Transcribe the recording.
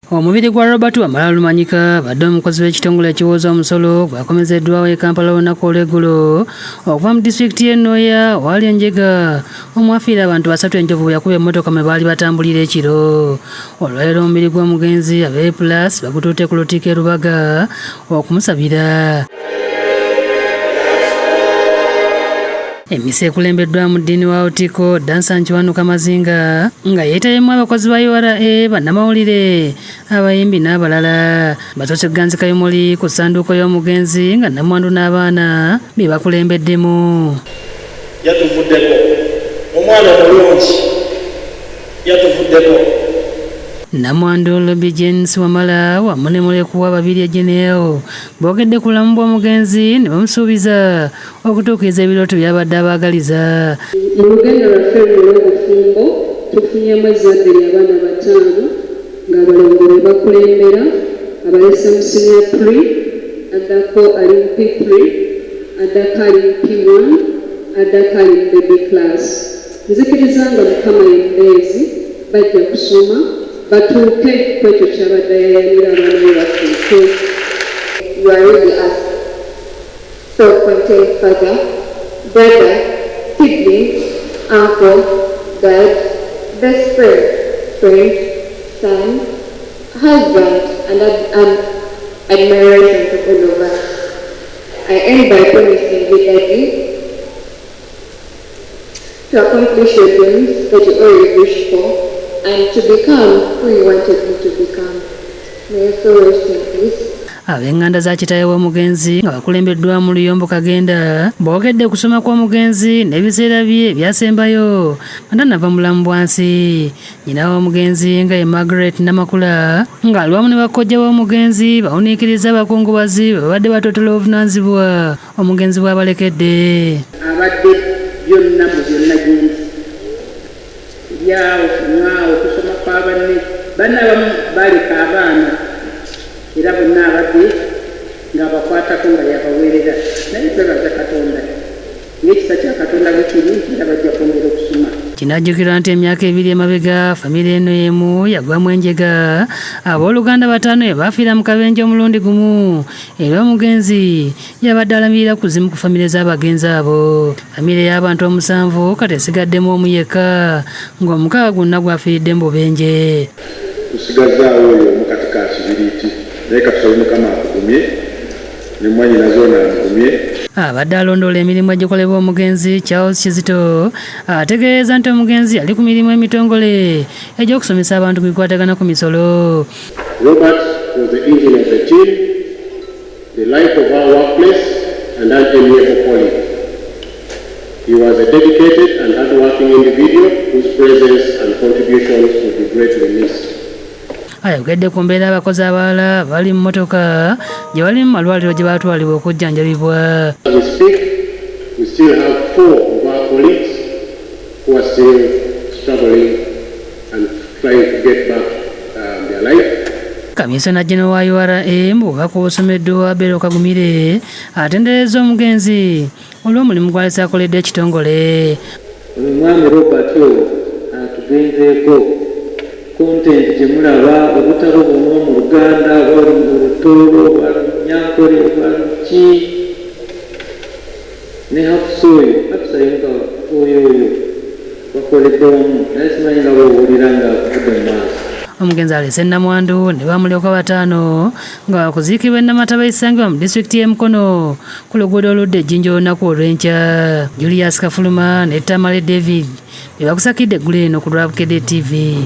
Omubiri gwa Robert Wamala Lumanyika badde omukozi w'ekitongole ekiwooza omusolo gwakomezeddwawo e Kampala olunaku olw'eggulo okuva mu disitulikiti y'e Nnoya waali enjega omwafiira abantu 3 enjovu yakuba emmotoka mwe baali batambulira ekiro. Olwaleero omubiri gw'omugenzi aba A+ bagututte ku Lutikko e Lubaga okumusabira. Emisa ekulembeddwa mu ddiini wa Lutikko Dansa Nkiwanuka Mazinga nga yeetabyemu abakozi ba URA, bannamawulire, abayimbi n'abalala. Basoose Ganzi Kayumuli ku ssanduuko y'omugenzi nga nnamwandu n'abaana bye bakulembeddemu. Yatuvuddeko omwana omulungi yatuvuddeko. Nnamwandu Lobby James Wamala wamu ne mulekuwa babiri Ejeneo boogedde ku bulamu bw'omugenzi ne bamusuubiza okutuukiriza ebirooto by'abadde abaagaliza. Mu luganda lwaffe olw'obufumbo tufunyemu ezzadde ly'abaana 5 ng'abalongo be bakulembera, abalesa mu senior pre, addako ali mu P3, addako ali mu P1, addako ali mu baby class. Nzikiriza nga Mukama y'embeezi bajja kusoma batuuke kwekyo kyabadde yayanira abaana be batuuke. You are really as self-contained father, brother, sibling, uncle, dad, best friend, son, husband, and admiration to all of us. I end by promising you, Daddy, to accomplish your dreams that you always wish for, and to become who you wanted me to become. May your soul rest in peace. Ab'enganda za kitaawe w'omugenzi nga bakulembeddwa mu Luyombo Kagenda boogedde kusoma kw'omugenzi n'ebiseera bye ebyasembayo nga tanava mulamu bwansi. Nnyina w'omugenzi nga ye Margaret Namakula ng'alwamu ne bakkojja w'omugenzi bawuniikiriza abakungubazi bwe babadde batootola obuvunaanyizibwa omugenzi bw'abalekedde. Abadde byonna mu byonna gy'endi eryawo kunywa okusoma kwa banne abamu baleka abaana era bonna abadde ng'abakwatako nga yabaweerera naye twebaza Katonda ng'ekisa kya Katonda bwe kiri era bajja kwongera okusoma. Kinajjukirwa nti emyaka 2 emabega famire eno emu yagwamu enjega abooluganda 5 baafiira mu kabenje omulundi gumu era omugenzi yabadde alamirira ku zimu ku famire z'abagenzi abo. Famire y'abantu 7 kati esigaddemu omu yekka ng'omukaaga gwonna gwafiiridde mu bubenje. Tusigazaawo oyo omu kati ka kibiriiti naye katusaba Mukama akugumye ne mwannyina zoona amugumye. Abadde alondoola emirimu egikolebwa omugenzi Charles Kizito ategeeza nti omugenzi ali ku mirimu emitongole egy'okusomesa abantu ku bikwatagana ku misolo. Robert was the engine of the team, the life of our workplace and an amiable colleague. He was a dedicated and hard-working individual whose presence and contributions would be greatly missed. Ayogedde ku mbeera abakozi abalala bali mu mmotoka gye bali mu malwaliro gye baatwalibwa okujjanjabibwa. As we speak, we still have 4 of our colleagues who are still struggling and trying to get back their life. Kamisona General wa URA mu bubaka obusomeddwa Bero Kagumire atendereza omugenzi olw'omulimu gw'alese akoledde ekitongole. Omwami Robert atugenzeeko content gye mulaba obutabo bw'omu mu Luganda bwali mu Lutoolo bwali mu Nyankole bwali mu ki ne Hapusa oyo oyo bakoledde wamu naye simanyi nga bw'owulira nga akuvudde mu maaso. Omugenzi alese nnamwandu ne bamulyoka 5 nga bakuziikibwa Namataba esangibwa mu disitulikiti y'e Mukono ku luguudo oludda Ejjinja olunaku olw'enkya. Julius Kafuluma ne Tamale David be bakusakidde eggulu eno ku Lwabukedde TV.